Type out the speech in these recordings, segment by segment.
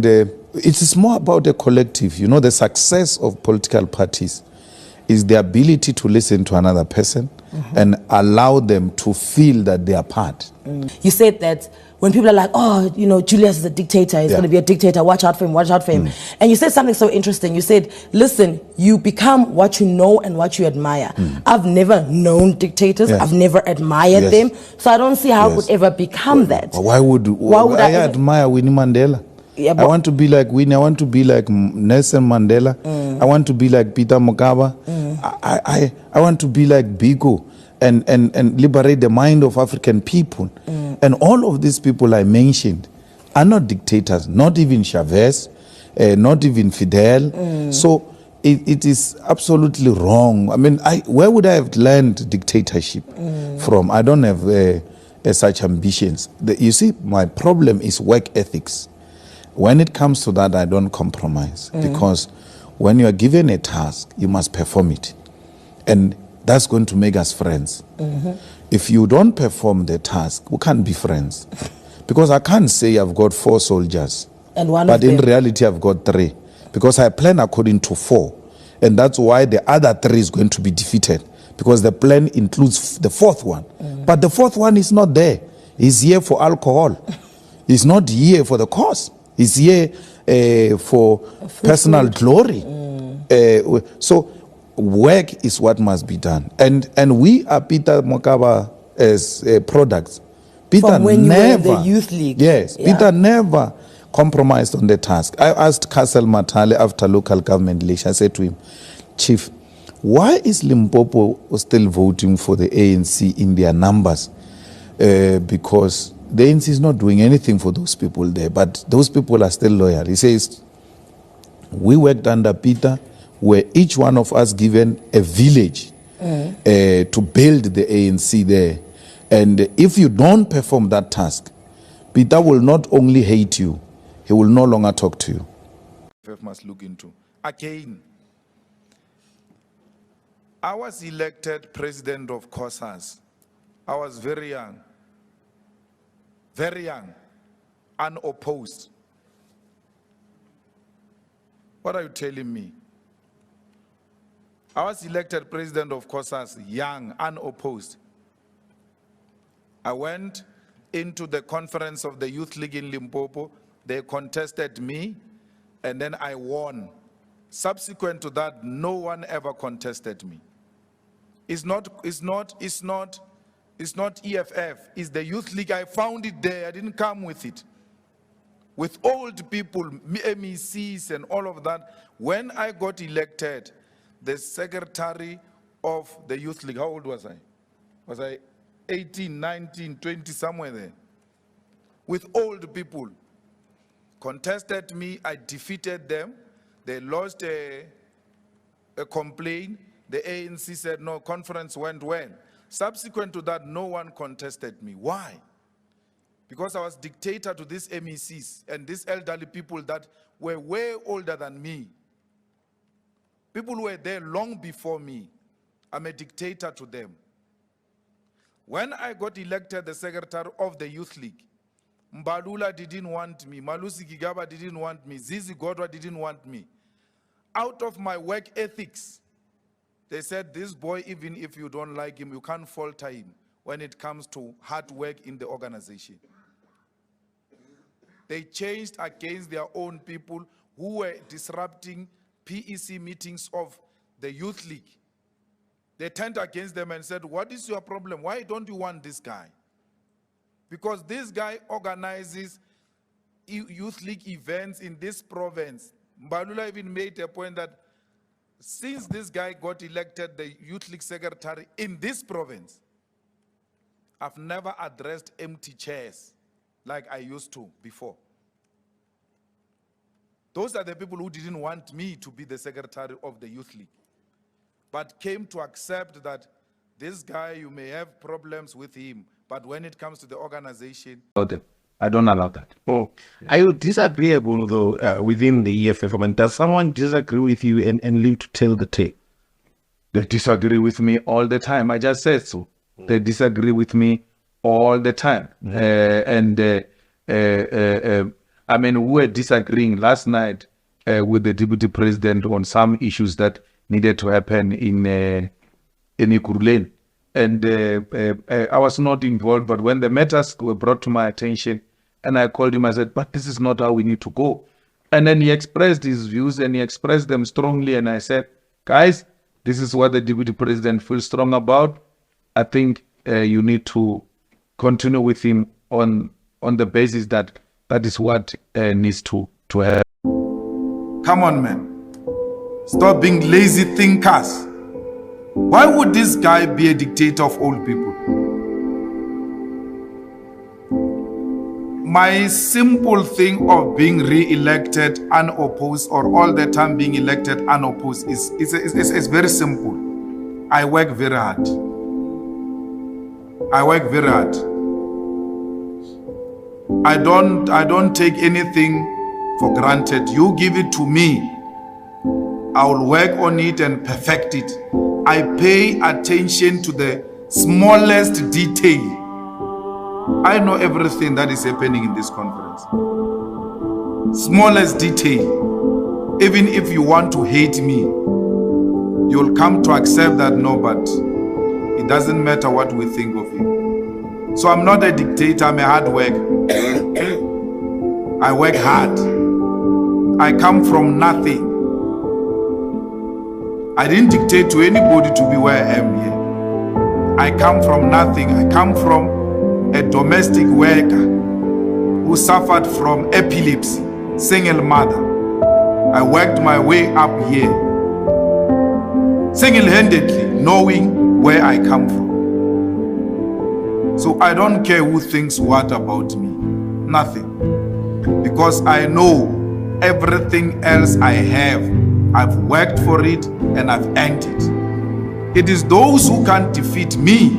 it is more about a collective. You know, the success of political parties is the ability to listen to another person and allow them to feel that they are part. You said that when people are like, oh, you know, Julius is a dictator, he's going to be a dictator, watch out for him, watch out for him. And you said something so interesting. You said, listen, you become what you know and what you admire. I've never known dictators. I've never admired them. So I don't see how I would ever become that. Why would I admire Winnie Mandela? Yeah, I want to be like Winnie. I want to be like Nelson Mandela. I want to be like Peter Mokaba. I want to be like Biko and liberate the mind of African people. And all of these people I mentioned are not dictators, not even Chavez, not even Fidel. So it is absolutely wrong. I mean, where would I have learned dictatorship from? I don't have such ambitions. You see, my problem is work ethics. When it comes to that, I don't compromise because when you are given a task, you must perform it. And that's going to make us friends. If you don't perform the task, we can't be friends. Because I can't say I've got 4 soldiers, but in reality I've got 3. Because I plan according to 4. And that's why the other 3 is going to be defeated. Because the plan includes the 4th one. But the 4th one is not there. He's here for alcohol. He's not here for the cause. He's here for personal glory. So work is what must be done. And we are Peter Mokaba as products. Peter from when you were in the youth league. Yes, Peter never compromised on the task. I asked Castle Matale after local government election, I said to him, Chief, why is Limpopo still voting for the ANC in their numbers? Because the ANC is not doing anything for those people there, but those people are still loyal. He says, we worked under Peter, where each one of us given a village to build the ANC there. And if you don't perform that task, Peter will not only hate you, he will no longer talk to you. Must look into. Again, I was elected president of COSAS. I was very young, unopposed. What are you telling me? I was elected president of COSAS, young, unopposed. I went into the conference of the Youth League in Limpopo. They contested me, and then I won. Subsequent to that, no one ever contested me. It's not EFF, it's the Youth League. I found it there, I didn't come with it. With old people, MECs and all of that. When I got elected, the secretary of the Youth League, how old was I? Was I 18, 19, 20, somewhere there? With old people. Contested me, I defeated them. They lost a complaint. The ANC said, no, conference went well. Subsequent to that, no one contested me. Why? Because I was dictator to these MECs and these elderly people that were way older than me. People were there long before me. I'm a dictator to them. When I got elected the secretary of the Youth League, Mbalula didn't want me, Malusi Gigaba didn't want me, Zizi Godwa didn't want me. Out of my work ethics, they said, this boy, even if you don't like him, you can't falter him when it comes to hard work in the organization. They changed against their own people who were disrupting PEC meetings of the Youth League. They turned against them and said, what is your problem? Why don't you want this guy? Because this guy organizes Youth League events in this province. Mbalula even made a point that since this guy got elected the Youth League secretary in this province, I've never addressed empty chairs like I used to before. Those are the people who didn't want me to be the secretary of the Youth League, but came to accept that this guy, you may have problems with him, but when it comes to the organization, I don't allow that. Oh, are you disagreeable though within the EFF? I mean, does someone disagree with you and live to tell the tale? They disagree with me all the time. I just said so. They disagree with me all the time. I mean, we were disagreeing last night with the deputy president on some issues that needed to happen in Ikuruleni. And I was not involved, but when the matters were brought to my attention, and I called him, I said, but this is not how we need to go. And then he expressed his views, and he expressed them strongly. And I said, guys, this is what the deputy president feels strong about. I think you need to continue with him on the basis that that is what needs to happen. Come on, man. Stop being lazy thinkers. Why would this guy be a dictator of all people? My simple thing of being re-elected unopposed, or all the time being elected unopposed, is very simple. I work very hard. I work very hard. I don't take anything for granted. You give it to me, I will work on it and perfect it. I pay attention to the smallest detail. I know everything that is happening in this conference. Smallest detail. Even if you want to hate me, you'll come to accept that no, but it doesn't matter what we think of you. So I'm not a dictator, I'm a hard worker. I work hard. I come from nothing. I didn't dictate to anybody to be where I am here. I come from nothing. I come from a domestic worker who suffered from epilepsy, single mother. I worked my way up here, single-handedly, knowing where I come from. So I don't care who thinks what about me. Nothing. Because I know everything else I have, I've worked for it and I've earned it. It is those who can't defeat me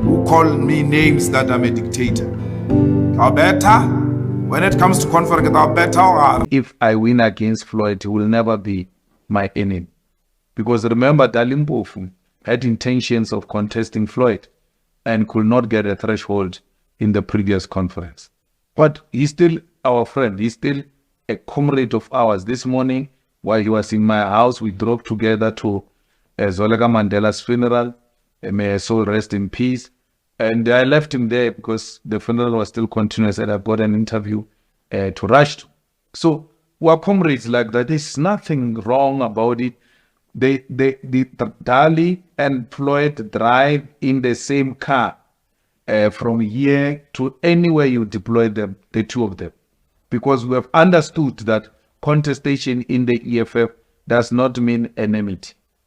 who call me names that I'm a dictator. How better? When it comes to conference, how better? If I win against Floyd, he will never be my enemy. Because remember, Dalimpofu had intentions of contesting Floyd and could not get a threshold in the previous conference. But he's still our friend. He's still a comrade of ours. This morning, while he was in my house, we drove together to Zweleka Mandela's funeral. May his soul rest in peace. And I left him there because the funeral was still continuous, and I've got an interview to rush to. So we're comrades like that. There's nothing wrong about it. Dali and Floyd drive in the same car from here to anywhere you deploy them, the two of them. Because we have understood that contestation in the EFF does not mean enmity.